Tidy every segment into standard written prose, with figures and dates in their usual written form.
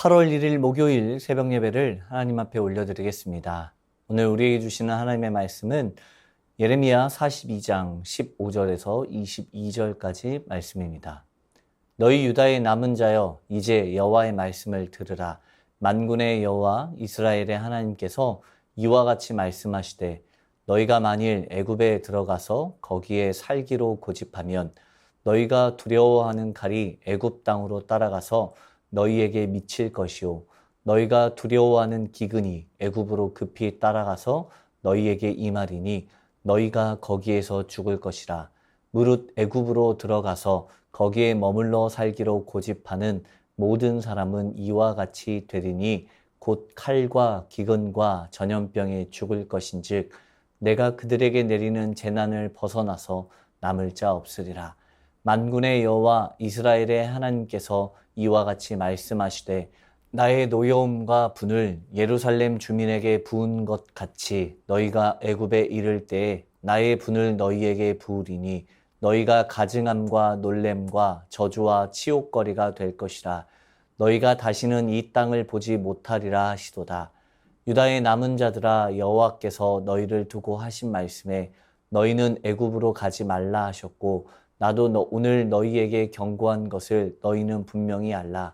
8월 1일 목요일 새벽 예배를 하나님 앞에 올려드리겠습니다. 오늘 우리에게 주시는 하나님의 말씀은 예레미야 42장 15절에서 22절까지 말씀입니다. 너희 유다의 남은 자여 이제 여호와의 말씀을 들으라. 만군의 여호와 이스라엘의 하나님께서 이와 같이 말씀하시되 너희가 만일 애굽에 들어가서 거기에 살기로 고집하면 너희가 두려워하는 칼이 애굽 땅으로 따라가서 너희에게 미칠 것이요 너희가 두려워하는 기근이 애굽으로 급히 따라가서 너희에게 임하리니 너희가 거기에서 죽을 것이라. 무릇 애굽으로 들어가서 거기에 머물러 살기로 고집하는 모든 사람은 이와 같이 되리니 곧 칼과 기근과 전염병에 죽을 것인즉 내가 그들에게 내리는 재난을 벗어나서 남을 자 없으리라. 만군의 여호와 이스라엘의 하나님께서 이와 같이 말씀하시되 나의 노여움과 분을 예루살렘 주민에게 부은 것 같이 너희가 애굽에 이를 때에 나의 분을 너희에게 부으리니 너희가 가증함과 놀램과 저주와 치욕거리가 될 것이라. 너희가 다시는 이 땅을 보지 못하리라 하시도다. 유다의 남은 자들아 여호와께서 너희를 두고 하신 말씀에 너희는 애굽으로 가지 말라 하셨고 나도 오늘 너희에게 경고한 것을 너희는 분명히 알라.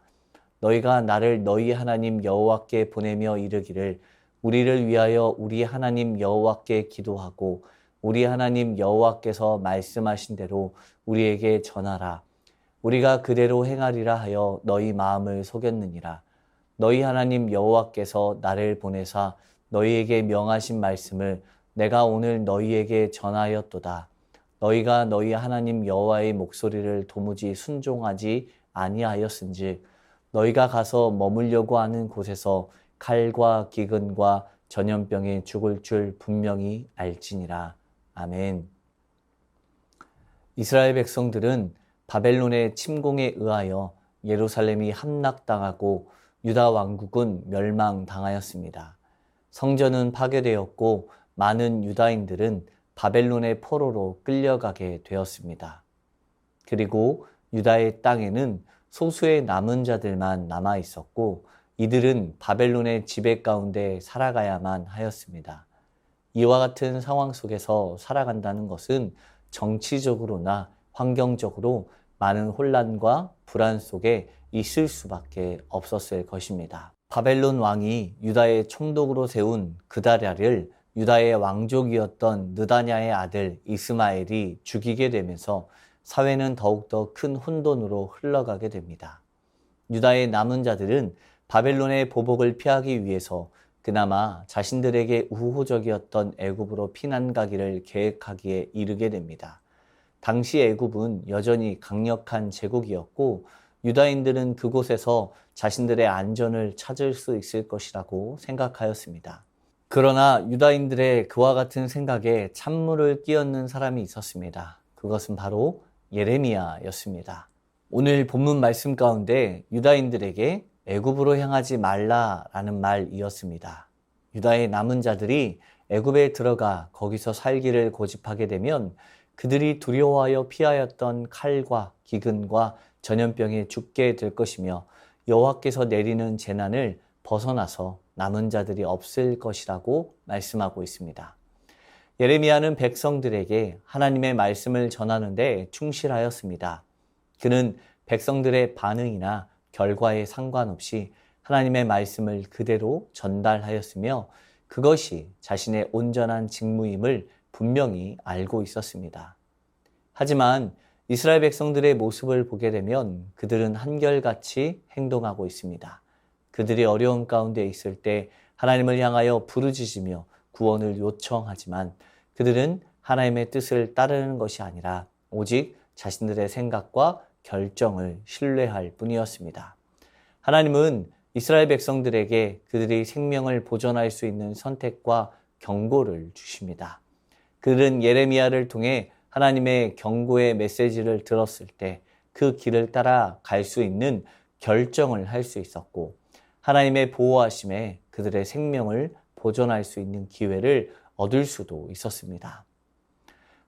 너희가 나를 너희 하나님 여호와께 보내며 이르기를 우리를 위하여 우리 하나님 여호와께 기도하고 우리 하나님 여호와께서 말씀하신 대로 우리에게 전하라. 우리가 그대로 행하리라 하여 너희 마음을 속였느니라. 너희 하나님 여호와께서 나를 보내사 너희에게 명하신 말씀을 내가 오늘 너희에게 전하였도다. 너희가 너희 하나님 여호와의 목소리를 도무지 순종하지 아니하였은즉 너희가 가서 머물려고 하는 곳에서 칼과 기근과 전염병에 죽을 줄 분명히 알지니라. 아멘. 이스라엘 백성들은 바벨론의 침공에 의하여 예루살렘이 함락당하고 유다 왕국은 멸망당하였습니다. 성전은 파괴되었고 많은 유다인들은 바벨론의 포로로 끌려가게 되었습니다. 그리고 유다의 땅에는 소수의 남은 자들만 남아 있었고 이들은 바벨론의 지배 가운데 살아가야만 하였습니다. 이와 같은 상황 속에서 살아간다는 것은 정치적으로나 환경적으로 많은 혼란과 불안 속에 있을 수밖에 없었을 것입니다. 바벨론 왕이 유다의 총독으로 세운 그다랴를 유다의 왕족이었던 느다냐의 아들 이스마엘이 죽이게 되면서 사회는 더욱더 큰 혼돈으로 흘러가게 됩니다. 유다의 남은 자들은 바벨론의 보복을 피하기 위해서 그나마 자신들에게 우호적이었던 애굽으로 피난 가기를 계획하기에 이르게 됩니다. 당시 애굽은 여전히 강력한 제국이었고 유다인들은 그곳에서 자신들의 안전을 찾을 수 있을 것이라고 생각하였습니다. 그러나 유다인들의 그와 같은 생각에 찬물을 끼얹는 사람이 있었습니다. 그것은 바로 예레미야였습니다. 오늘 본문 말씀 가운데 유다인들에게 애굽으로 향하지 말라라는 말이었습니다. 유다의 남은 자들이 애굽에 들어가 거기서 살기를 고집하게 되면 그들이 두려워하여 피하였던 칼과 기근과 전염병에 죽게 될 것이며 여호와께서 내리는 재난을 벗어나서 남은 자들이 없을 것이라고 말씀하고 있습니다. 예레미야는 백성들에게 하나님의 말씀을 전하는데 충실하였습니다. 그는 백성들의 반응이나 결과에 상관없이 하나님의 말씀을 그대로 전달하였으며 그것이 자신의 온전한 직무임을 분명히 알고 있었습니다. 하지만 이스라엘 백성들의 모습을 보게 되면 그들은 한결같이 행동하고 있습니다. 그들이 어려운 가운데 있을 때 하나님을 향하여 부르짖으며 구원을 요청하지만 그들은 하나님의 뜻을 따르는 것이 아니라 오직 자신들의 생각과 결정을 신뢰할 뿐이었습니다. 하나님은 이스라엘 백성들에게 그들이 생명을 보존할 수 있는 선택과 경고를 주십니다. 그들은 예레미야를 통해 하나님의 경고의 메시지를 들었을 때 그 길을 따라 갈 수 있는 결정을 할 수 있었고 하나님의 보호하심에 그들의 생명을 보존할 수 있는 기회를 얻을 수도 있었습니다.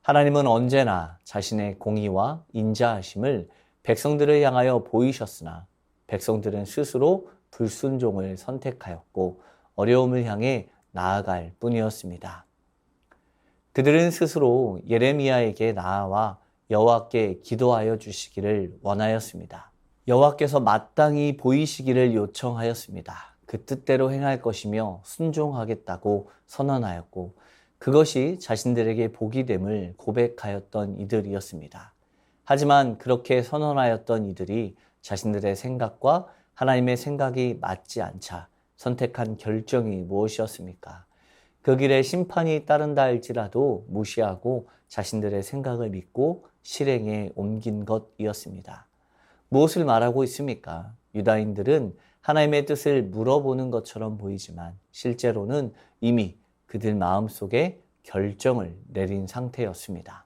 하나님은 언제나 자신의 공의와 인자하심을 백성들을 향하여 보이셨으나 백성들은 스스로 불순종을 선택하였고 어려움을 향해 나아갈 뿐이었습니다. 그들은 스스로 예레미야에게 나아와 여호와께 기도하여 주시기를 원하였습니다. 여호와께서 마땅히 보이시기를 요청하였습니다. 그 뜻대로 행할 것이며 순종하겠다고 선언하였고 그것이 자신들에게 복이 됨을 고백하였던 이들이었습니다. 하지만 그렇게 선언하였던 이들이 자신들의 생각과 하나님의 생각이 맞지 않자 선택한 결정이 무엇이었습니까? 그 길에 심판이 따른다 할지라도 무시하고 자신들의 생각을 믿고 실행에 옮긴 것이었습니다. 무엇을 말하고 있습니까? 유다인들은 하나님의 뜻을 물어보는 것처럼 보이지만 실제로는 이미 그들 마음속에 결정을 내린 상태였습니다.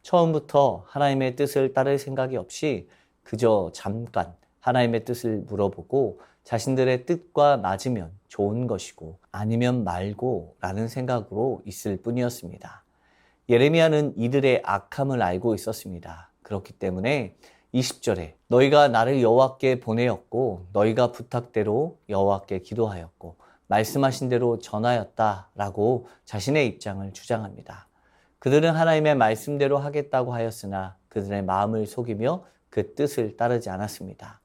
처음부터 하나님의 뜻을 따를 생각이 없이 그저 잠깐 하나님의 뜻을 물어보고 자신들의 뜻과 맞으면 좋은 것이고 아니면 말고 라는 생각으로 있을 뿐이었습니다. 예레미야는 이들의 악함을 알고 있었습니다. 그렇기 때문에 20절에 너희가 나를 여호와께 보내었고 너희가 부탁대로 여호와께 기도하였고 말씀하신 대로 전하였다라고 자신의 입장을 주장합니다. 그들은 하나님의 말씀대로 하겠다고 하였으나 그들의 마음을 속이며 그 뜻을 따르지 않았습니다.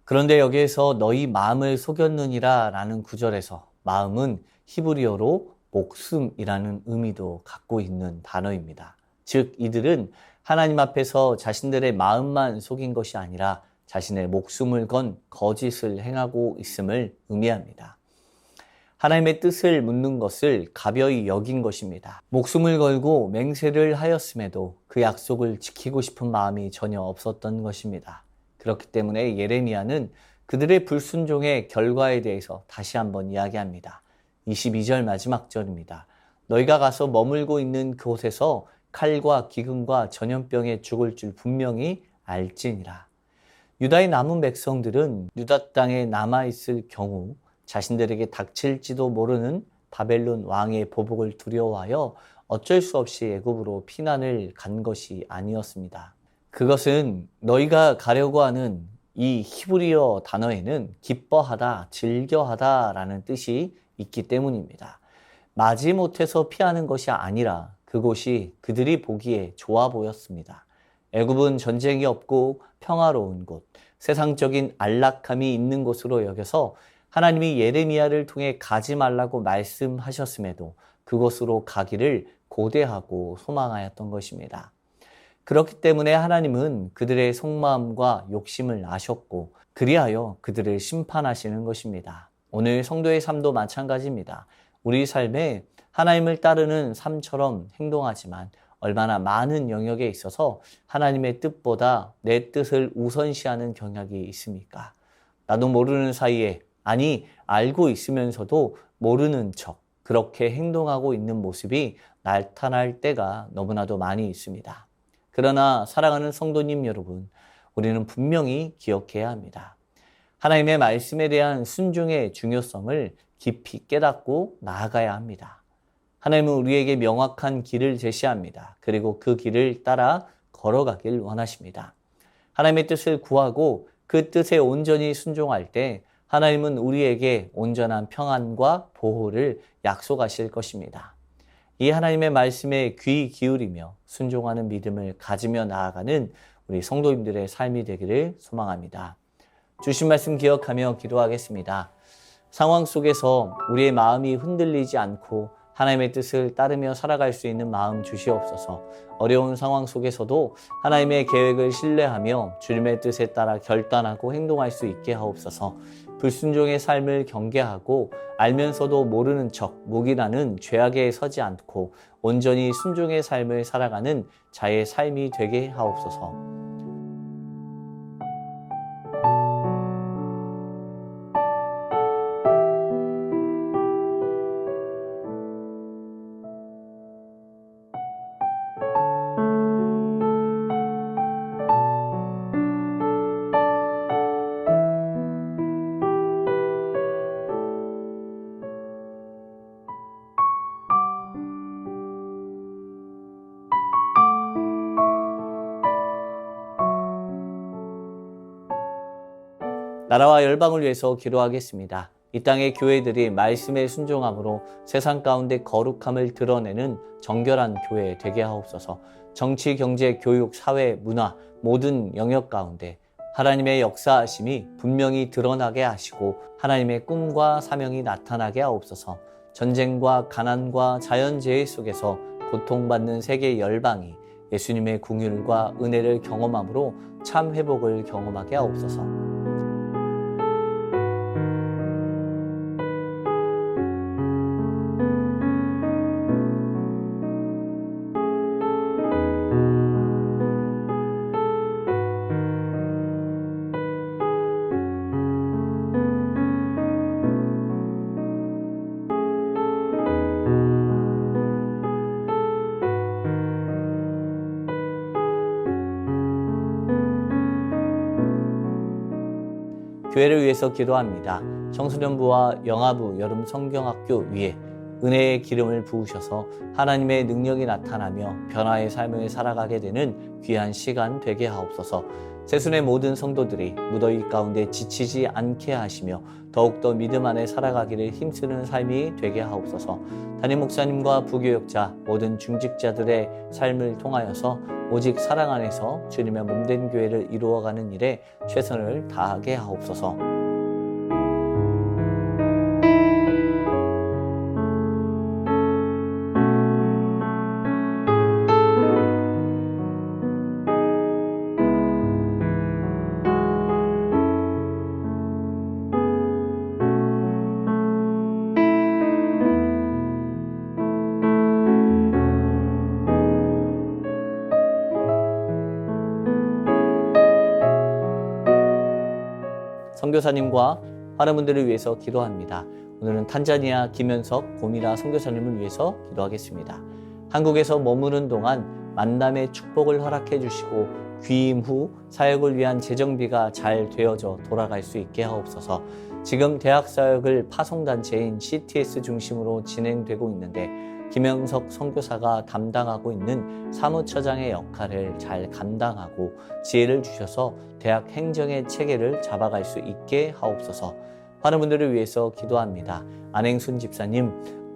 그런데 여기에서 너희 마음을 속였느니라 라는 구절에서 마음은 히브리어로 목숨이라는 의미도 갖고 있는 단어입니다. 즉 이들은 하나님 앞에서 자신들의 마음만 속인 것이 아니라 자신의 목숨을 건 거짓을 행하고 있음을 의미합니다. 하나님의 뜻을 묻는 것을 가벼이 여긴 것입니다. 목숨을 걸고 맹세를 하였음에도 그 약속을 지키고 싶은 마음이 전혀 없었던 것입니다. 그렇기 때문에 예레미야는 그들의 불순종의 결과에 대해서 다시 한번 이야기합니다. 22절 마지막 절입니다. 너희가 가서 머물고 있는 그곳에서 칼과 기근과 전염병에 죽을 줄 분명히 알지니라. 유다의 남은 백성들은 유다 땅에 남아있을 경우 자신들에게 닥칠지도 모르는 바벨론 왕의 보복을 두려워하여 어쩔 수 없이 애굽으로 피난을 간 것이 아니었습니다. 그것은 너희가 가려고 하는 이 히브리어 단어에는 기뻐하다, 즐겨하다 라는 뜻이 있기 때문입니다. 마지못해서 피하는 것이 아니라 그곳이 그들이 보기에 좋아 보였습니다. 애굽은 전쟁이 없고 평화로운 곳, 세상적인 안락함이 있는 곳으로 여겨서 하나님이 예레미야를 통해 가지 말라고 말씀하셨음에도 그곳으로 가기를 고대하고 소망하였던 것입니다. 그렇기 때문에 하나님은 그들의 속마음과 욕심을 아셨고 그리하여 그들을 심판하시는 것입니다. 오늘 성도의 삶도 마찬가지입니다. 우리 삶에 하나님을 따르는 삶처럼 행동하지만 얼마나 많은 영역에 있어서 하나님의 뜻보다 내 뜻을 우선시하는 경향이 있습니까? 나도 모르는 사이에 아니 알고 있으면서도 모르는 척 그렇게 행동하고 있는 모습이 나타날 때가 너무나도 많이 있습니다. 그러나 사랑하는 성도님 여러분, 우리는 분명히 기억해야 합니다. 하나님의 말씀에 대한 순종의 중요성을 깊이 깨닫고 나아가야 합니다. 하나님은 우리에게 명확한 길을 제시합니다. 그리고 그 길을 따라 걸어가길 원하십니다. 하나님의 뜻을 구하고 그 뜻에 온전히 순종할 때 하나님은 우리에게 온전한 평안과 보호를 약속하실 것입니다. 이 하나님의 말씀에 귀 기울이며 순종하는 믿음을 가지며 나아가는 우리 성도님들의 삶이 되기를 소망합니다. 주신 말씀 기억하며 기도하겠습니다. 상황 속에서 우리의 마음이 흔들리지 않고 하나님의 뜻을 따르며 살아갈 수 있는 마음 주시옵소서. 어려운 상황 속에서도 하나님의 계획을 신뢰하며 주님의 뜻에 따라 결단하고 행동할 수 있게 하옵소서. 불순종의 삶을 경계하고 알면서도 모르는 척 묵인하는 죄악에 서지 않고 온전히 순종의 삶을 살아가는 자의 삶이 되게 하옵소서. 나라와 열방을 위해서 기도하겠습니다. 이 땅의 교회들이 말씀에 순종함으로 세상 가운데 거룩함을 드러내는 정결한 교회 되게 하옵소서. 정치, 경제, 교육, 사회, 문화 모든 영역 가운데 하나님의 역사하심이 분명히 드러나게 하시고 하나님의 꿈과 사명이 나타나게 하옵소서. 전쟁과 가난과 자연재해 속에서 고통받는 세계 열방이 예수님의 긍휼과 은혜를 경험함으로 참 회복을 경험하게 하옵소서. 교회를 위해서 기도합니다. 청소년부와 영아부 여름 성경학교 위에 은혜의 기름을 부으셔서 하나님의 능력이 나타나며 변화의 삶을 살아가게 되는 귀한 시간 되게 하옵소서. 새순의 모든 성도들이 무더위 가운데 지치지 않게 하시며 더욱더 믿음 안에 살아가기를 힘쓰는 삶이 되게 하옵소서. 담임 목사님과 부교역자 모든 중직자들의 삶을 통하여서 오직 사랑 안에서 주님의 몸된 교회를 이루어가는 일에 최선을 다하게 하옵소서. 선교사님과 환우분들을 위해서 기도합니다. 오늘은 탄자니아 김현석 고미라 선교사님을 위해서 기도하겠습니다. 한국에서 머무는 동안 만남의 축복을 허락해 주시고 귀임 후 사역을 위한 재정비가 잘 되어져 돌아갈 수 있게 하옵소서. 지금 대학 사역을 파송단체인 CTS 중심으로 진행되고 있는데 김현석 선교사가 담당하고 있는 사무처장의 역할을 잘 감당하고 지혜를 주셔서 대학 행정의 체계를 잡아갈 수 있게 하옵소서. 환우분들을 위해서 기도합니다. 안행순 집사님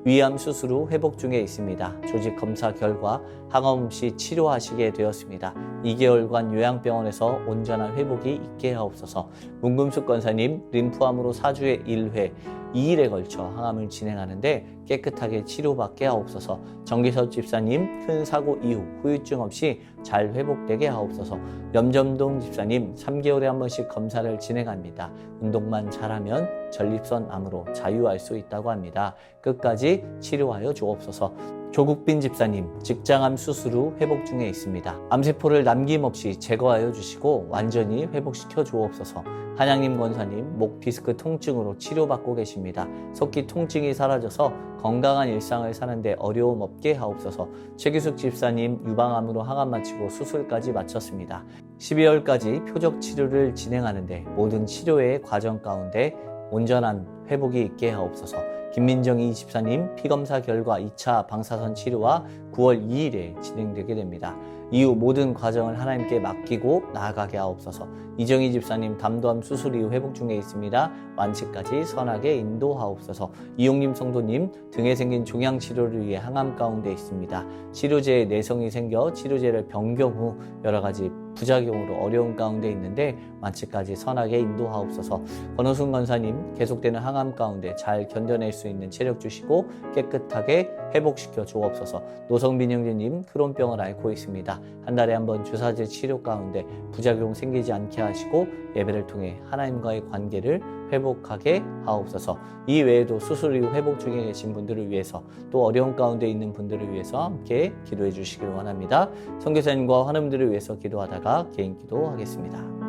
위암 수술 후 회복 중에 있습니다. 조직 검사 결과 항암 없이 치료하시게 되었습니다. 2개월간 요양병원에서 온전한 회복이 있게 하옵소서. 문금숙 권사님 림프암으로 4주에 1회 2일에 걸쳐 항암을 진행하는데 깨끗하게 치료받게 하옵소서. 정기섭 집사님 큰 사고 이후 후유증 없이 잘 회복되게 하옵소서. 염점동 집사님 3개월에 한 번씩 검사를 진행합니다. 운동만 잘하면 전립선 암으로 자유할 수 있다고 합니다. 끝까지 치료하여 주옵소서. 조국빈 집사님 직장암 수술 후 회복 중에 있습니다. 암세포를 남김없이 제거하여 주시고 완전히 회복시켜 주옵소서. 한양님 권사님 목 디스크 통증으로 치료받고 계십니다. 속기 통증이 사라져서 건강한 일상을 사는데 어려움 없게 하옵소서. 최규숙 집사님 유방암으로 항암 마치고 수술까지 마쳤습니다. 12월까지 표적 치료를 진행하는데 모든 치료의 과정 가운데 온전한 회복이 있게 하옵소서. 김민정이 집사님 피검사 결과 2차 방사선 치료와 9월 2일에 진행되게 됩니다. 이후 모든 과정을 하나님께 맡기고 나아가게 하옵소서. 이정희 집사님 담도암 수술 이후 회복 중에 있습니다. 완치까지 선하게 인도하옵소서. 이용림 성도님 등에 생긴 종양 치료를 위해 항암 가운데 있습니다. 치료제에 내성이 생겨 치료제를 변경 후 여러 가지 부작용으로 어려운 가운데 있는데 완치까지 선하게 인도하옵소서. 권호순 권사님 계속되는 항암 가운데 잘 견뎌낼 수 있는 체력 주시고 깨끗하게 회복시켜 주옵소서. 노성빈 형제님 크론병을 앓고 있습니다. 한 달에 한 번 주사제 치료 가운데 부작용 생기지 않게 하시고 예배를 통해 하나님과의 관계를 회복하게 하옵소서. 이 외에도 수술 이후 회복 중에 계신 분들을 위해서 또 어려운 가운데 있는 분들을 위해서 함께 기도해 주시길 원합니다. 선교사님과 환우분들을 위해서 기도하다가 개인 기도하겠습니다.